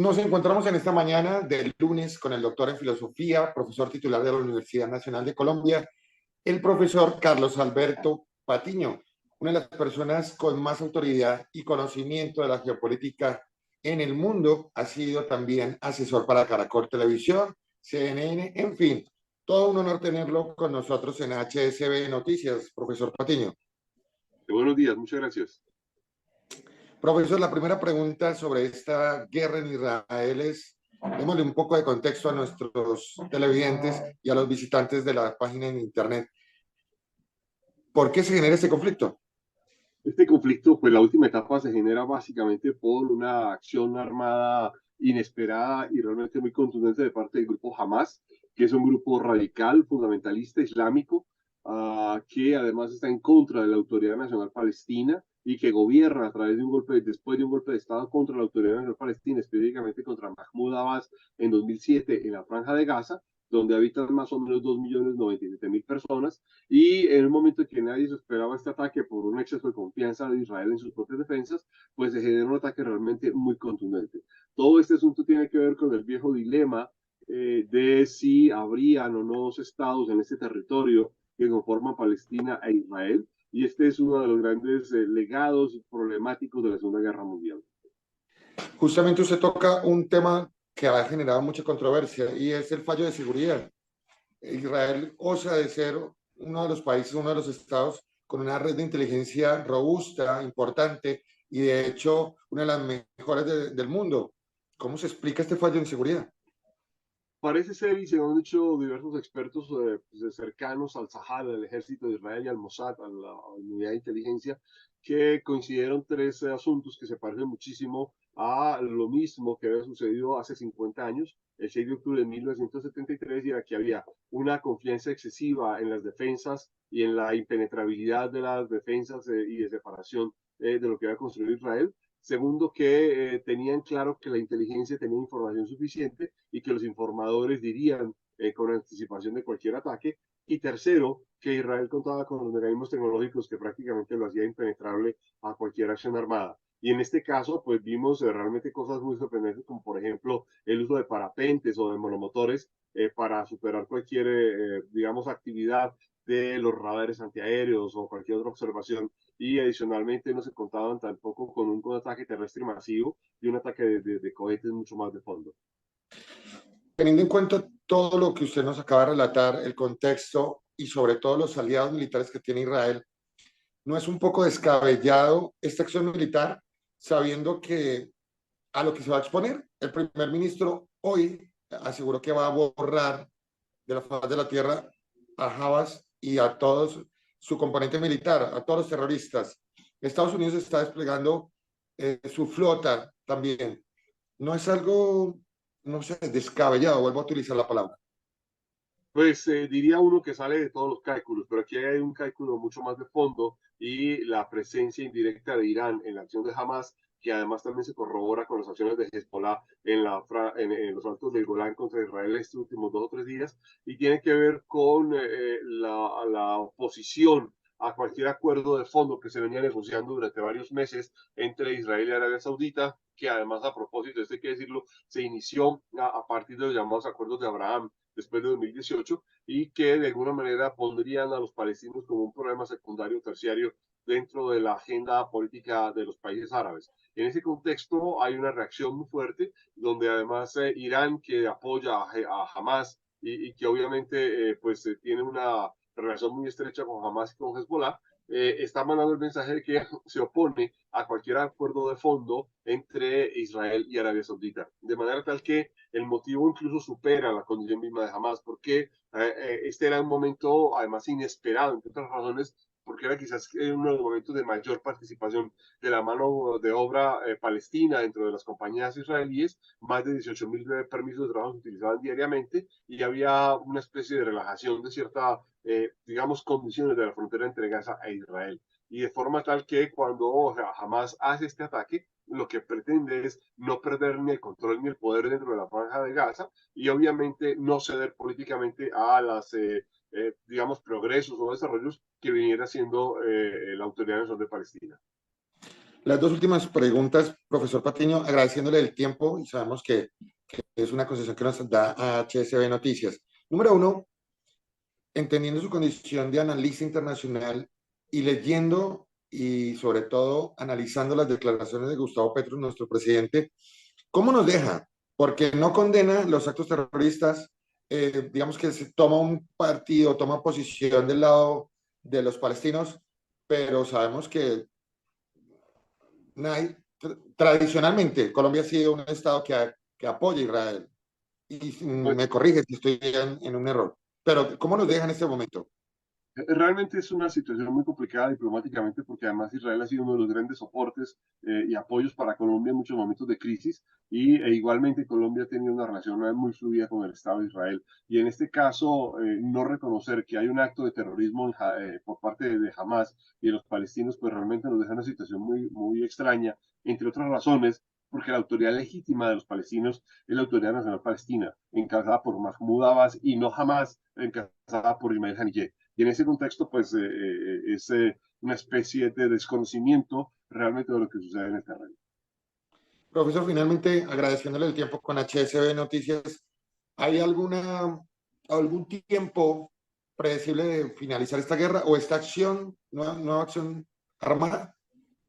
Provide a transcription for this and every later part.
Nos encontramos en esta mañana del lunes con el doctor en filosofía, profesor titular de la Universidad Nacional de Colombia, el profesor Carlos Alberto Patiño, una de las personas con más autoridad y conocimiento de la geopolítica en el mundo. Ha sido también asesor para Caracol Televisión, CNN, en fin, todo un honor tenerlo con nosotros en HSB Noticias, profesor Patiño. Buenos días, muchas gracias. Profesor, la primera pregunta sobre esta guerra en Israel es, démosle un poco de contexto a nuestros televidentes y a los visitantes de la página en Internet. ¿Por qué se genera este conflicto? Este conflicto, pues la última etapa se genera básicamente por una acción armada inesperada y realmente muy contundente de parte del grupo Hamas, que es un grupo radical, fundamentalista, islámico, que además está en contra de la Autoridad Nacional Palestina y que gobierna a través de un golpe, después de un golpe de Estado contra la Autoridad Nacional Palestina, específicamente contra Mahmoud Abbas en 2007 en la Franja de Gaza, donde habitan más o menos 2.097.000 personas, y en un momento en que nadie se esperaba este ataque por un exceso de confianza de Israel en sus propias defensas, pues se generó un ataque realmente muy contundente. Todo este asunto tiene que ver con el viejo dilema de si habrían o no dos estados en este territorio que conforman Palestina e Israel, y este es uno de los grandes legados problemáticos de la Segunda Guerra Mundial. Justamente usted toca un tema que ha generado mucha controversia y es el fallo de seguridad. Israel osa de ser uno de los países, uno de los estados con una red de inteligencia robusta, importante y de hecho una de las mejores del mundo. ¿Cómo se explica este fallo en seguridad? Parece ser, y según han dicho diversos expertos pues, cercanos al Sahara, al ejército de Israel y al Mossad, a la unidad de inteligencia, que coincidieron tres asuntos que se parecen muchísimo a lo mismo que había sucedido hace 50 años, el 6 de octubre de 1973, y era que había una confianza excesiva en las defensas y en la impenetrabilidad de las defensas y de separación de lo que había construido Israel. Segundo, que tenían claro que la inteligencia tenía información suficiente y que los informadores dirían con anticipación de cualquier ataque. Y tercero, que Israel contaba con los mecanismos tecnológicos que prácticamente lo hacía impenetrable a cualquier acción armada. Y en este caso, pues vimos realmente cosas muy sorprendentes, como por ejemplo el uso de parapentes o de monomotores para superar cualquier, digamos, actividad de los radares antiaéreos o cualquier otra observación, y adicionalmente no se contaban tampoco con un ataque terrestre masivo y un ataque de cohetes mucho más de fondo. Teniendo en cuenta todo lo que usted nos acaba de relatar, el contexto y sobre todo los aliados militares que tiene Israel, ¿no es un poco descabellado esta acción militar sabiendo que a lo que se va a exponer? El primer ministro hoy aseguró que va a borrar de la faz de la tierra a Hamas y a todos su componente militar, a todos los terroristas. Estados Unidos está desplegando su flota también. No es algo, no sé, descabellado, vuelvo a utilizar la palabra. Pues diría uno que sale de todos los cálculos, pero aquí hay un cálculo mucho más de fondo, y la presencia indirecta de Irán en la acción de Hamas, que además también se corrobora con las acciones de Hezbollah en los altos del Golán contra Israel estos últimos 2 o 3 días, y tiene que ver con la oposición a cualquier acuerdo de fondo que se venía negociando durante varios meses entre Israel y Arabia Saudita, que además, a propósito, esto hay que decirlo, se inició a partir de los llamados acuerdos de Abraham después de 2018, y que de alguna manera pondrían a los palestinos como un problema secundario o terciario dentro de la agenda política de los países árabes. En ese contexto hay una reacción muy fuerte, donde además Irán, que apoya a Hamas y que obviamente pues tiene una relación muy estrecha con Hamas y con Hezbollah, está mandando el mensaje de que se opone a cualquier acuerdo de fondo entre Israel y Arabia Saudita, de manera tal que el motivo incluso supera la condición misma de Hamas, porque este era un momento además inesperado, entre otras razones, porque era quizás uno de los momentos de mayor participación de la mano de obra palestina dentro de las compañías israelíes. Más de 18.000 permisos de trabajo se utilizaban diariamente, y había una especie de relajación de cierta, digamos, condiciones de la frontera entre Gaza e Israel. Y de forma tal que cuando Hamas hace este ataque, lo que pretende es no perder ni el control ni el poder dentro de la franja de Gaza, y obviamente no ceder políticamente a las, digamos, progresos o desarrollos que viniera haciendo la Autoridad Nacional de Palestina. Las dos últimas preguntas, profesor Patiño, agradeciéndole el tiempo y sabemos que es una concesión que nos da a HSB Noticias. Número uno, entendiendo su condición de analista internacional y leyendo y sobre todo analizando las declaraciones de Gustavo Petro, nuestro presidente, ¿cómo nos deja? Porque no condena los actos terroristas, digamos que se toma un partido, toma posición del lado de los palestinos, pero sabemos que tradicionalmente Colombia ha sido un estado que apoya a Israel. Y me Pues corrige si estoy en un error. Pero ¿cómo nos deja en este momento? realmente es una situación muy complicada diplomáticamente porque además Israel ha sido uno de los grandes soportes y apoyos para Colombia en muchos momentos de crisis e igualmente Colombia ha tenido una relación muy fluida con el Estado de Israel y en este caso no reconocer que hay un acto de terrorismo por parte de Hamas y de los palestinos pues realmente nos deja una situación muy extraña, entre otras razones porque la autoridad legítima de los palestinos es la Autoridad Nacional Palestina, encabezada por Mahmoud Abbas y no Hamas encabezada por Ismail Haniyeh. Y en ese contexto, pues es una especie de desconocimiento realmente de lo que sucede en el terreno. Profesor, finalmente agradeciéndole el tiempo con HSB Noticias, ¿hay algún tiempo predecible de finalizar esta guerra o esta acción, nueva acción armada?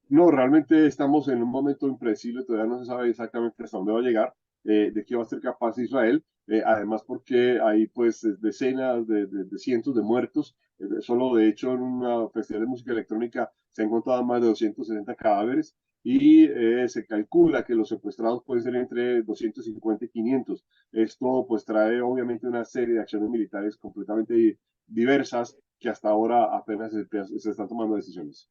No, realmente estamos en un momento impredecible, todavía no se sabe exactamente hasta dónde va a llegar, de qué va a ser capaz Israel, además porque hay pues decenas de cientos de muertos, solo de hecho en un festival de música electrónica se han encontrado más de 260 cadáveres y se calcula que los secuestrados pueden ser entre 250 y 500. Esto pues trae obviamente una serie de acciones militares completamente diversas que hasta ahora apenas se están tomando decisiones.